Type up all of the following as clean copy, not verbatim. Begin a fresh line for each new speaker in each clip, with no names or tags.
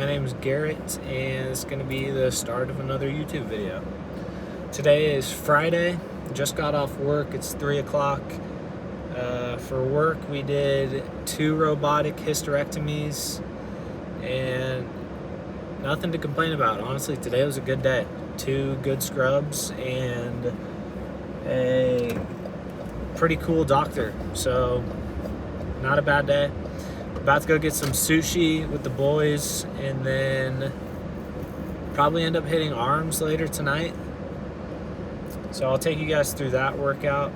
my name is Garrett, and it's going to be the start of another YouTube video. Today is Friday. Just got off work. It's 3 o'clock. For work, we did 2 robotic hysterectomies, and nothing to complain about. Honestly, today was a good day. 2 good scrubs and a pretty cool doctor. So, not a bad day. About to go get some sushi with the boys, and then probably end up hitting arms later tonight. So I'll take you guys through that workout.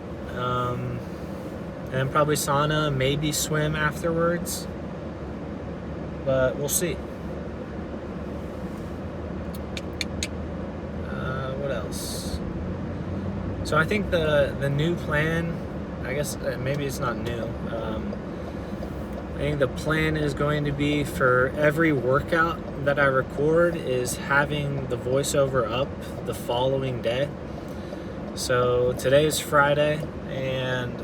And probably sauna, maybe swim afterwards. But we'll see. What else? So I think the new plan, I guess maybe it's not new. I think the plan is going to be for every workout that I record is having the voiceover up the following day. So today is Friday, and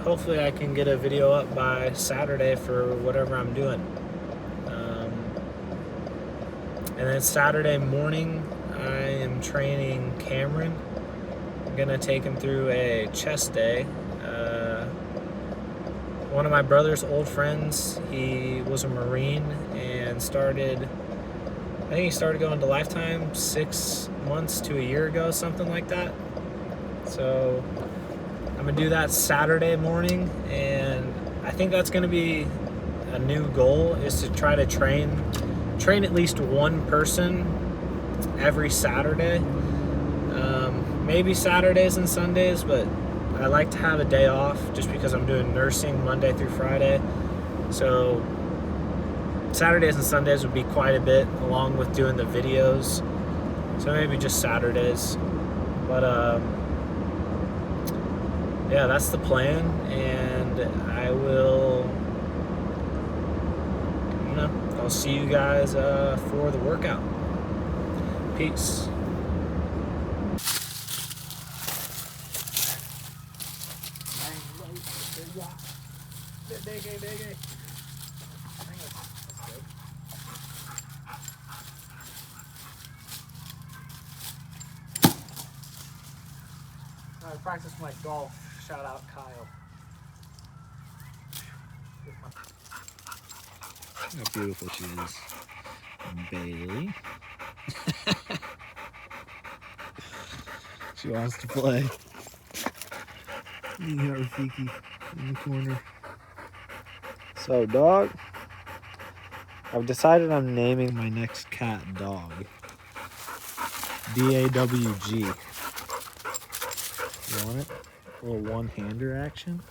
hopefully I can get a video up by Saturday for whatever I'm doing. And then Saturday morning, I am training Cameron. I'm gonna take him through a chest day. One of my brother's old friends, he was a Marine and started going to Lifetime 6 months to a year ago, something like that. So I'm gonna do that Saturday morning, and I think that's gonna be a new goal, is to try to train at least one person every Saturday. Maybe Saturdays and Sundays, but I like to have a day off just because I'm doing nursing Monday through Friday. So Saturdays and Sundays would be quite a bit, along with doing the videos. So maybe just Saturdays. But yeah, that's the plan, and I'll see you guys for the workout. Peace. I practice my golf. Shout out Kyle.
How beautiful she is. Bailey. She wants to play. You got Rafiki in the corner. So, dog, I've decided I'm naming my next cat Dog. D-A-W-G. You want it? A little one-hander action.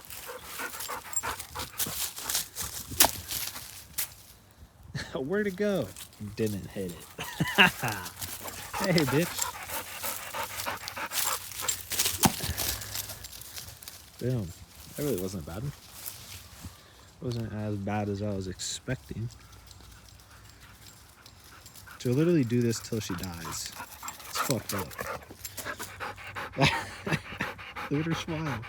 Where'd it go? Didn't hit it. Hey, bitch. Boom. That really wasn't bad. Wasn't as bad as I was expecting. She'll literally do this till she dies. It's fucked up. Look at her smile.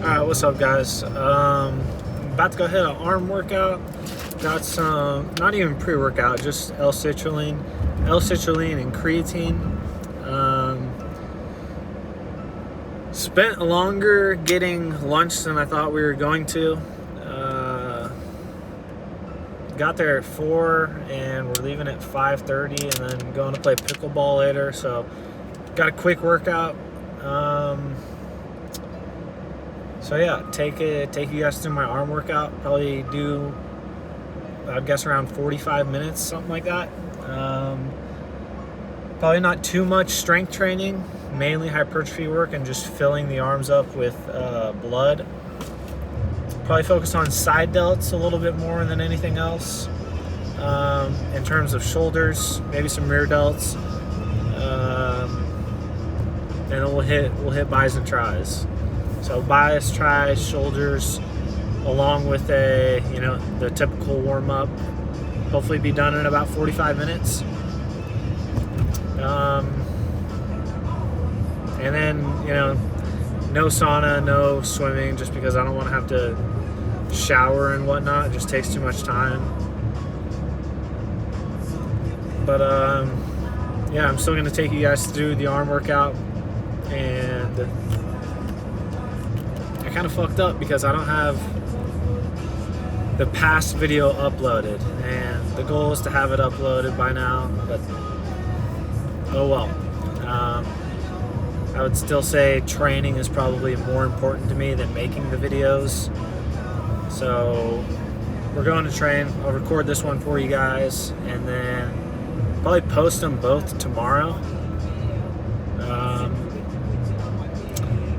Alright, what's up, guys? About to go hit an arm workout. Got some, not even pre-workout, just L-citrulline and creatine. Spent longer getting lunch than I thought we were going to. Got there at 4, and we're leaving at 5:30, and then going to play pickleball later. So got a quick workout. So yeah, take you guys through my arm workout. Probably do, I'd guess, around 45 minutes, something like that. Probably not too much strength training, mainly hypertrophy work and just filling the arms up with blood. Probably focus on side delts a little bit more than anything else. In terms of shoulders, maybe some rear delts. And we'll hit bis and tris. So bis, tris, shoulders, along with the typical warm up. Hopefully be done in about 45 minutes. And then, No sauna, no swimming, just because I don't want to have to shower and whatnot. It just takes too much time. But yeah, I'm still gonna take you guys through the arm workout, and I kind of fucked up because I don't have the past video uploaded, and the goal is to have it uploaded by now, but oh well. I would still say training is probably more important to me than making the videos. So we're going to train. I'll record this one for you guys, and then probably post them both tomorrow.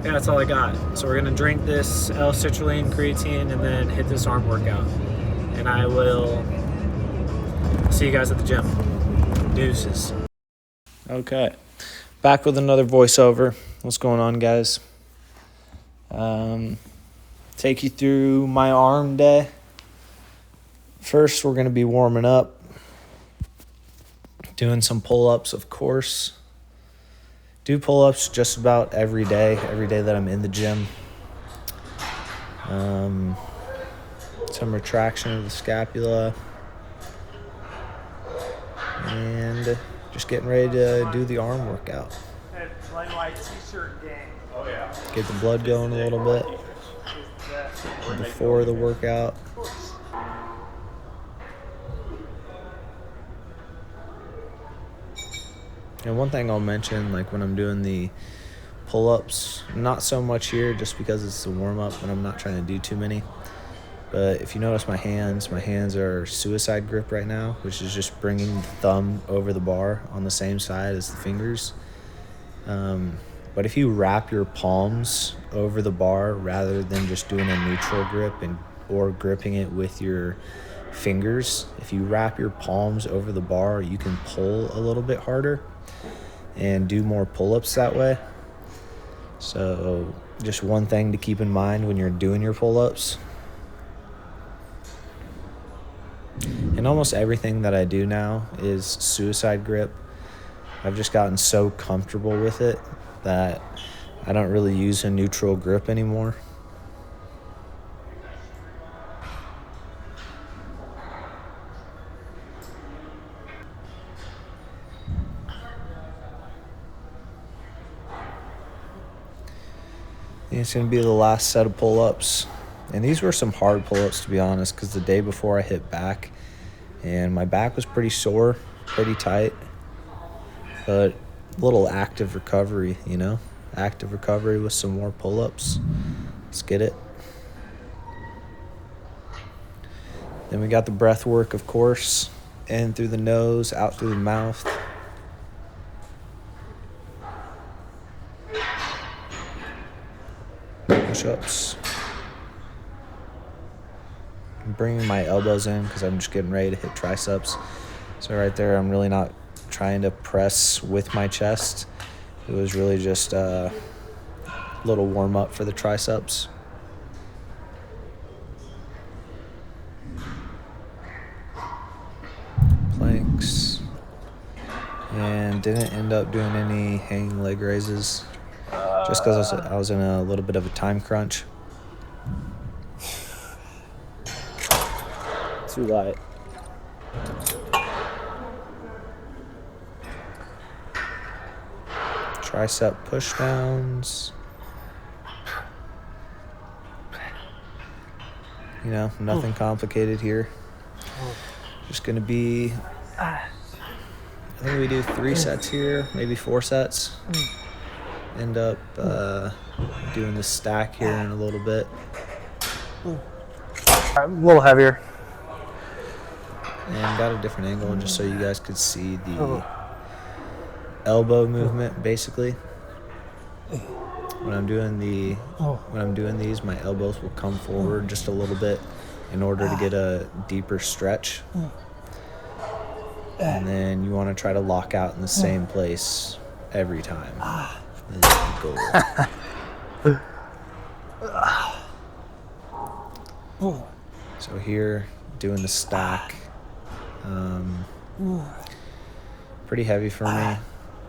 Yeah, that's all I got. So we're gonna drink this L-citrulline creatine and then hit this arm workout. And I will see you guys at the gym. Deuces. Okay, back with another voiceover. What's going on, guys? Take you through my arm day. First, we're gonna be warming up. Doing some pull-ups, of course. Do pull-ups just about every day that I'm in the gym. Some retraction of the scapula. And just getting ready to do the arm workout. Get the blood going a little bit before the workout. And one thing I'll mention, like when I'm doing the pull-ups, not so much here just because it's a warm-up and I'm not trying to do too many. But if you notice my hands are suicide grip right now, which is just bringing the thumb over the bar on the same side as the fingers. But if you wrap your palms over the bar rather than just doing a neutral grip or gripping it with your fingers, if you wrap your palms over the bar, you can pull a little bit harder and do more pull-ups that way. So just one thing to keep in mind when you're doing your pull-ups. And almost everything that I do now is suicide grip. I've just gotten so comfortable with it that I don't really use a neutral grip anymore. And it's going to be the last set of pull-ups. And these were some hard pull-ups, to be honest, because the day before I hit back, and my back was pretty sore, pretty tight. But a little active recovery, you know? Active recovery with some more pull-ups. Let's get it. Then we got the breath work, of course. In through the nose, out through the mouth. Push-ups. I'm bringing my elbows in because I'm just getting ready to hit triceps. So right there, I'm really not trying to press with my chest. It was really just a little warm-up for the triceps. Planks. And didn't end up doing any hanging leg raises. Just because I was in a little bit of a time crunch. Too light. Tricep push downs. You know, nothing complicated here. Just gonna be, I think we do 3 sets here, maybe 4 sets. End up doing the stack here in a little bit.
A little heavier.
And got a different angle just so you guys could see the elbow movement, basically. When I'm doing these, my elbows will come forward just a little bit in order to get a deeper stretch. And then you want to try to lock out in the same place every time. Is the goal. So here, doing the stack. Pretty heavy for me.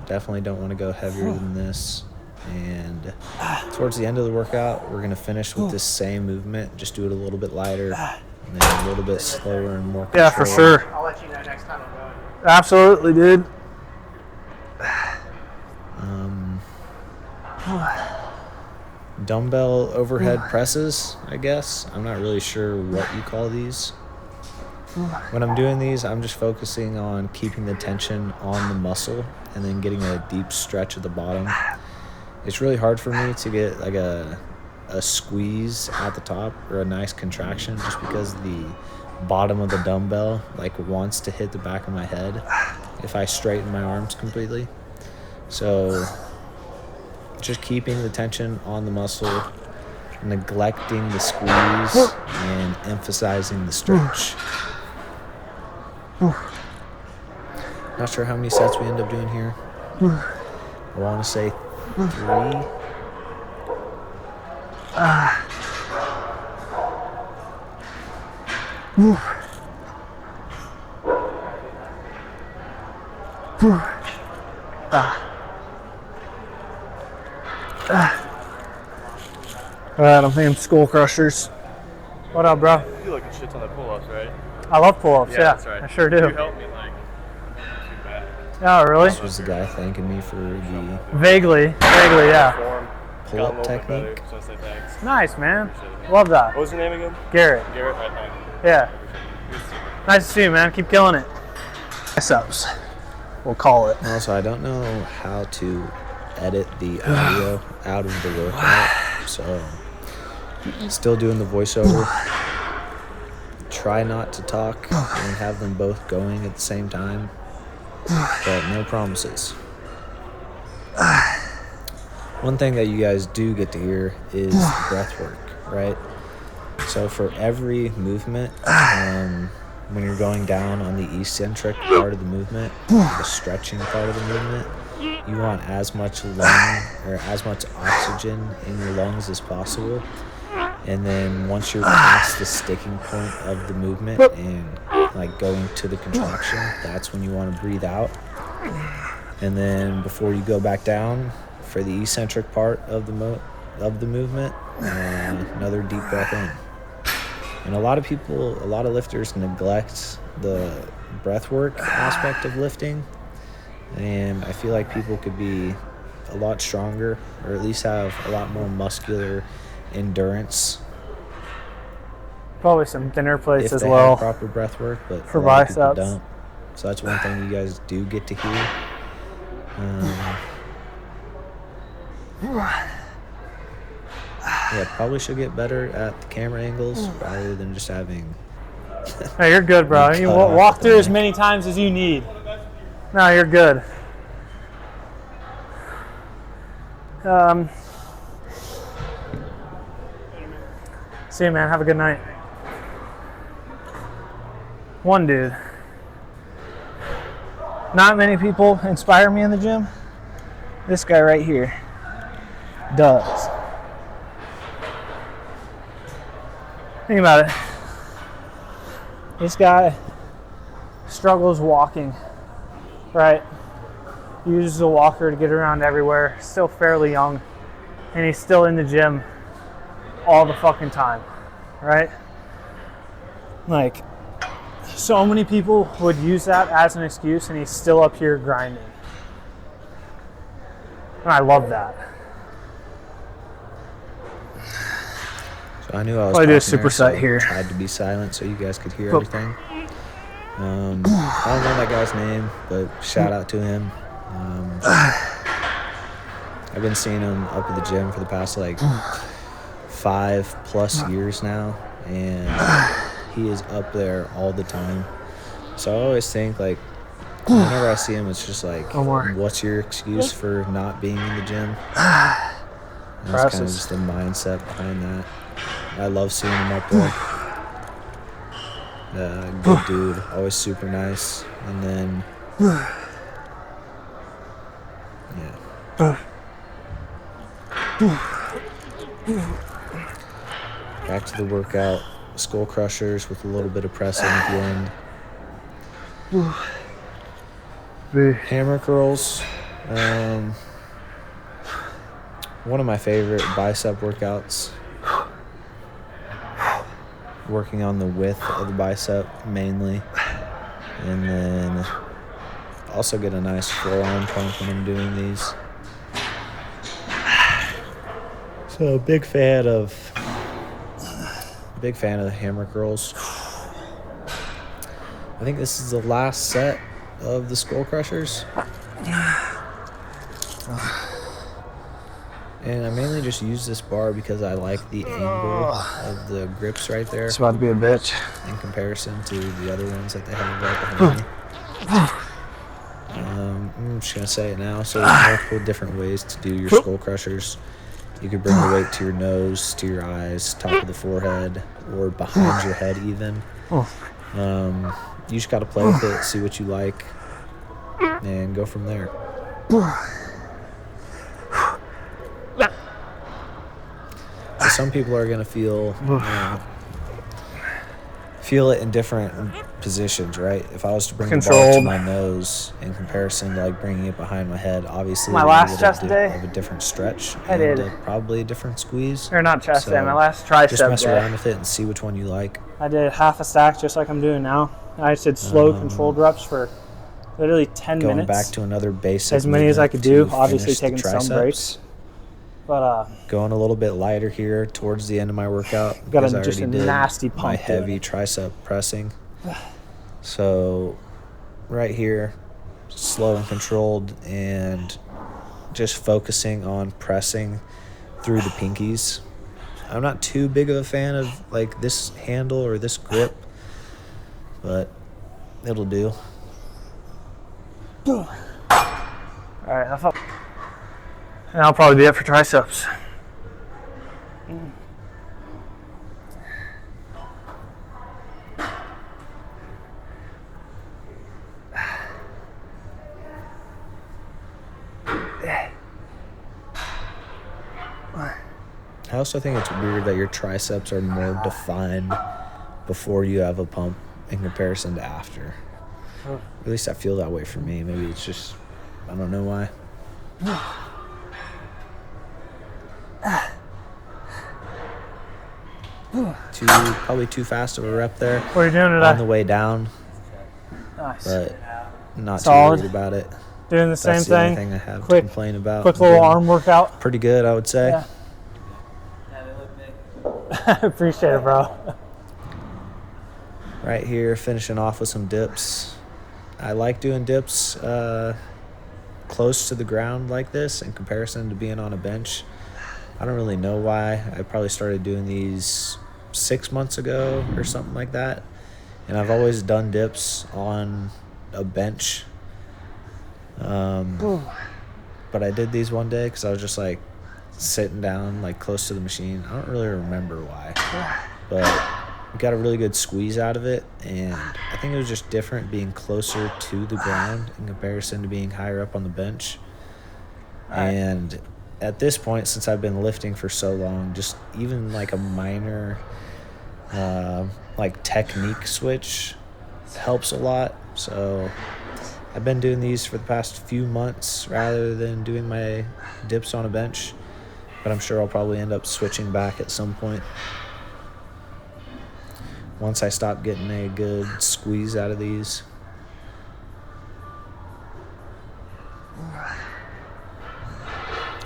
Definitely don't want to go heavier than this. And towards the end of the workout, we're going to finish with this same movement. Just do it a little bit lighter and then a little bit slower and more controlled.
Yeah, for sure.
I'll let you know next time I'm going.
Absolutely, dude.
Dumbbell overhead presses, I guess. I'm not really sure what you call these. When I'm doing these, I'm just focusing on keeping the tension on the muscle and then getting a deep stretch at the bottom. It's really hard for me to get like a squeeze at the top or a nice contraction just because the bottom of the dumbbell like wants to hit the back of my head if I straighten my arms completely. So just keeping the tension on the muscle, neglecting the squeeze, and emphasizing the stretch. Not sure how many sets we end up doing here. I want to say 3.
All right, I'm thinking Skull Crushers. What up, bro?
You like a shit ton of pull-ups, right?
I love pull-ups, yeah.
That's right.
I sure do.
You helped me, like, too bad.
Oh, really?
This was the guy thanking me for the
Vaguely, yeah.
Form.
pull-up
Got a little bit better,
technique.
so I say thanks.
Nice, man.
Appreciate it, man.
Love that.
What was your name again?
Garrett.
Garrett? Right, thank you.
Yeah.
Good to see you.
Nice to see you, man. Keep killing it. Biceps. We'll call it.
Also, I don't know how to edit the audio out of the workout, so still doing the voiceover. Try not to talk and have them both going at the same time, but no promises. One thing that you guys do get to hear is the breath work, right? So for every movement, when you're going down on the eccentric part of the movement, the stretching part of the movement, you want as much lung or as much oxygen in your lungs as possible. And then once you're past the sticking point of the movement and like going to the contraction, that's when you want to breathe out. And then before you go back down for the eccentric part of the movement, another deep breath in. And a lot of lifters neglect the breath work aspect of lifting. And I feel like people could be a lot stronger, or at least have a lot more muscular endurance.
Probably some thinner plates
if
as
they
well.
have proper breath work, but
For
a lot of people
biceps.
don't. So that's one thing you guys do get to hear. Yeah, probably should get better at the camera angles rather than just having.
Hey, you're good, bro. You
Cut off
walk
at
through
the
as
neck.
many times as you need. No, you're good. See you, man. Have a good night. One dude. Not many people inspire me in the gym. This guy right here does. Think about it. This guy struggles walking, right? Uses a walker to get around everywhere. Still fairly young, and he's still in the gym all the fucking time, right? Like, so many people would use that as an excuse, and he's still up here grinding. And I love that.
So I knew I was
Probably do a
talking there,
superset
so I
here.
tried to be silent so you guys could hear
Cool.
everything. I don't know that guy's name, but shout out to him. I've been seeing him up at the gym for the past like 5+ years now, and he is up there all the time. So I always think like whenever I see him, it's just like,
One more.
what's your excuse for not being in the gym? And that's kind of
Process.
just the mindset behind that. I love seeing him up there. Good dude, always super nice. And then, yeah. Back to the workout. Skull crushers with a little bit of pressing at the end. Hammer curls.
one of my favorite bicep workouts. Working on the width of the bicep mainly. And then also get a nice forearm pump when I'm doing these. So big fan of the hammer curls. I think this is the last set of the skull crushers. And I mainly just use this bar because I like the angle of the grips right there
It's about to be a bitch.
in comparison to the other ones that they have right behind me. I'm just going to say it now. So there's multiple different ways to do your skull crushers. You could bring the weight to your nose, to your eyes, top of the forehead, or behind your head even. You just got to play with it, see what you like, and go from there. So some people are going to feel it in different positions, right? If I was to bring the bar to
Controlled.
my nose in comparison to like bringing it behind my head, obviously
My
a
last
little
chest
bit
day,
of a different stretch
I
and
did.
probably a different squeeze.
Or not chest day,
So
my last tricep
just mess
day.
around with it and see which one you like.
I did half a stack just like I'm doing now. I just did slow controlled reps for literally 10
Going
minutes.
back to another basic
As many as I
movement
could do,
to
obviously
finish the
taking some breaks.
triceps.
But
Going a little bit lighter here towards the end of my workout.
Got
because
a-
I
just
already
a
did
nasty
my
pump doing
heavy
it.
tricep pressing. So right here, slow and controlled, and just focusing on pressing through the pinkies. I'm not too big of a fan of like this handle or this grip, but it'll do.
all right, I felt. And that'll probably be it for triceps.
I also think it's weird that your triceps are more defined before you have a pump in comparison to after. At least I feel that way for me. Maybe it's just, I don't know why. Probably too fast of a rep there
What are you doing
on the
today?
way down,
Nice.
but not
Solid.
too worried about it.
Doing the same
That's the only
thing.
thing I have
Quick-
to complain about.
Quick little
Doing
arm workout.
Pretty good, I would say.
Yeah. Appreciate it, bro.
Right here, finishing off with some dips. I like doing dips close to the ground like this in comparison to being on a bench. I don't really know why. I probably started doing these 6 months ago or something like that. And I've always done dips on a bench. But I did these one day because I was just like sitting down like close to the machine. I don't really remember why. But we got a really good squeeze out of it, and I think it was just different being closer to the ground in comparison to being higher up on the bench. And at this point, since I've been lifting for so long, just even like a minor like technique switch helps a lot. So I've been doing these for the past few months rather than doing my dips on a bench, but I'm sure I'll probably end up switching back at some point once I stop getting a good squeeze out of these.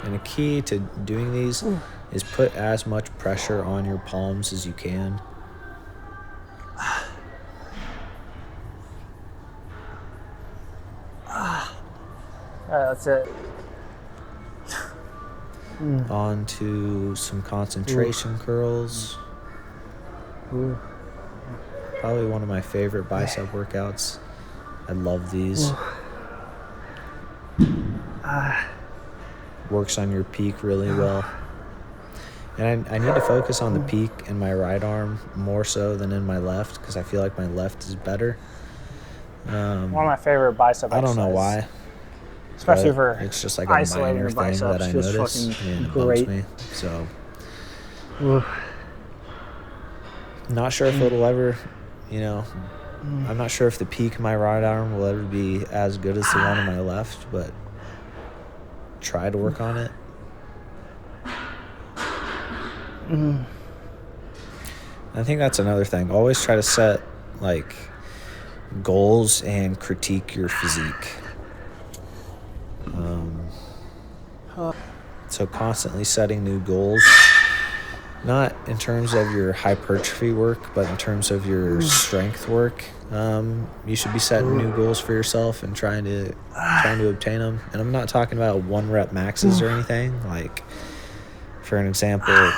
And a key to doing these is put as much pressure on your palms as you can.
All right, that's it.
On to some concentration curls. Probably one of my favorite bicep workouts. I love these. Works on your peak really well. And I need to focus on the peak in my right arm more so than in my left because I feel like my left is better.
One of my favorite bicep
I don't know
exercises.
why.
Especially
but
for
it's just like a
isolating
minor
the
thing
biceps.
that I
Just
notice
fucking
and it
great.
bugs me. So
Oof.
not sure if it'll ever, I'm not sure if the peak of my right arm will ever be as good as the one on my left, but try to work on it. I think that's another thing. Always try to set like goals and critique your physique. So constantly setting new goals, not in terms of your hypertrophy work, but in terms of your strength work. You should be setting new goals for yourself and trying to obtain them. And I'm not talking about 1 rep maxes or anything. Like, for an example,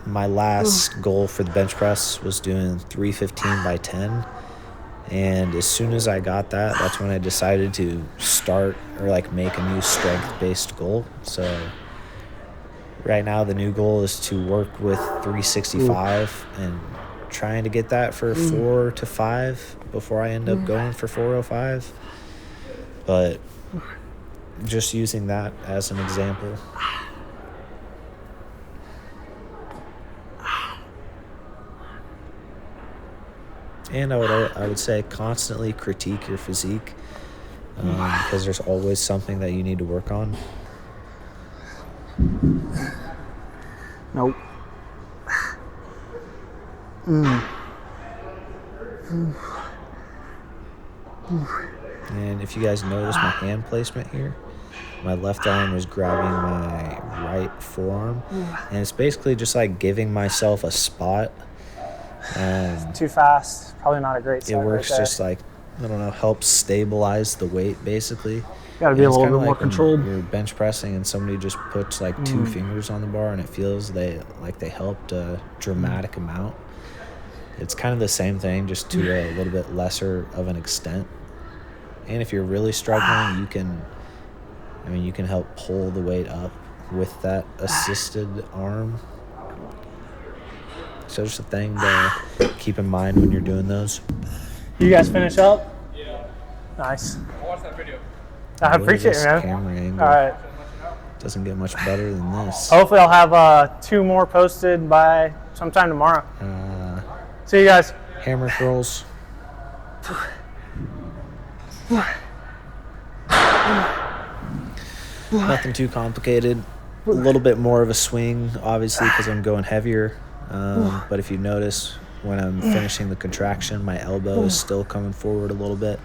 my last goal for the bench press was doing 315 by 10. And as soon as I got that, that's when I decided to start or like make a new strength-based goal. So right now the new goal is to work with 365 and trying to get that for 4 to 5 before I end up going for 405. But just using that as an example. And I would say constantly critique your physique, because there's always something that you need to work on.
Nope.
And if you guys notice my hand placement here, my left arm is grabbing my right forearm, and it's basically just like giving myself a spot.
Too fast. Probably not a great
It
set
works
right there.
just like, I don't know, helps stabilize the weight basically.
Got to be a
And it's
little
kinda
bit more
like when
controlled.
You're bench pressing and somebody just puts like 2 fingers on the bar and it feels they helped a dramatic amount. It's kind of the same thing, just to a little bit lesser of an extent. And if you're really struggling, you can help pull the weight up with that assisted arm. So just a thing to keep in mind when you're doing those.
You guys finish up?
Yeah.
Nice.
I'll watch that video.
I
Look at
appreciate
this
it, man.
camera angle.
All right.
Doesn't get much better than this.
Hopefully I'll have 2 more posted by sometime tomorrow. See you guys.
Hammer curls. Nothing too complicated. A little bit more of a swing, obviously, because I'm going heavier. But if you notice, when I'm finishing the contraction, my elbow is still coming forward a little bit,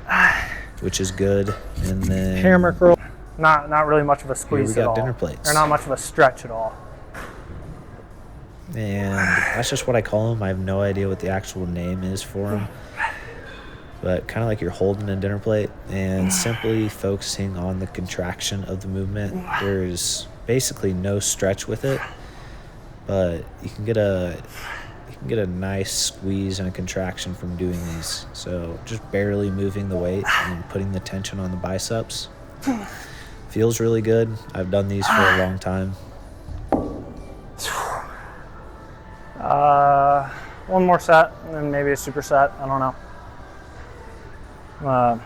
which is good. And then
Hammer curl. Not really much of a squeeze
we got
at all.
dinner plates.
Or not much of a stretch at all.
And that's just what I call them. I have no idea what the actual name is for them. But kind of like you're holding a dinner plate and simply focusing on the contraction of the movement. There's basically no stretch with it, but you can get a nice squeeze and a contraction from doing these. So just barely moving the weight and putting the tension on the biceps. Feels really good. I've done these for a long time.
One more set, and then maybe a superset. I don't know.
Oh,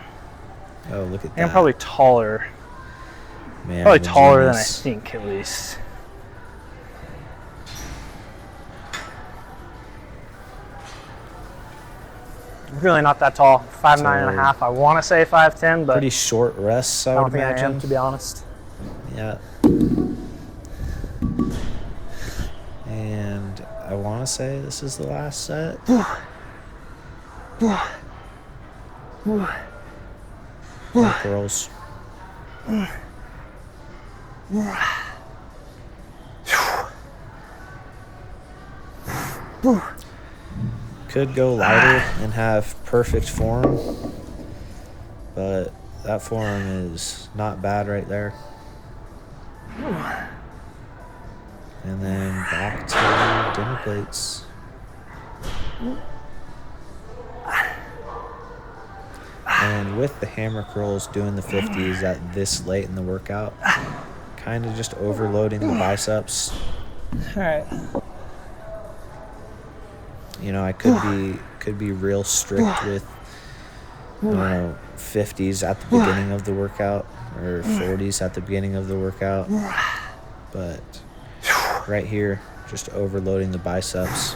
look at that.
I'm probably taller.
Man,
Probably taller than I
genius.
think, at least. Really not that tall. 5'9" and a half. I want to say 5'10", but
Pretty short rests, I
I don't
would
think I
imagine.
am, to be honest.
Yeah. And I want to say this is the last set. Curls. Could go lighter and have perfect form, but that form is not bad right there. And then back to dinner plates. And with the hammer curls, doing the 50s at this late in the workout, kind of just overloading the biceps.
All right.
You know, I could be real strict with, 50s at the beginning of the workout or 40s at the beginning of the workout. But right here, just overloading the biceps,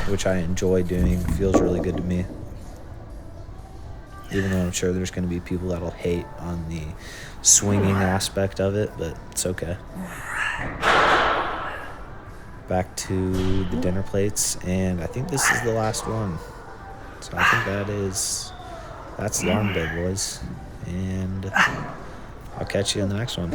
which I enjoy doing. Feels really good to me. Even though I'm sure there's going to be people that'll hate on the swinging aspect of it, but it's okay. Back to the dinner plates, and I think this is the last one. So I think that's the arm day, boys. And I'll catch you in the next one.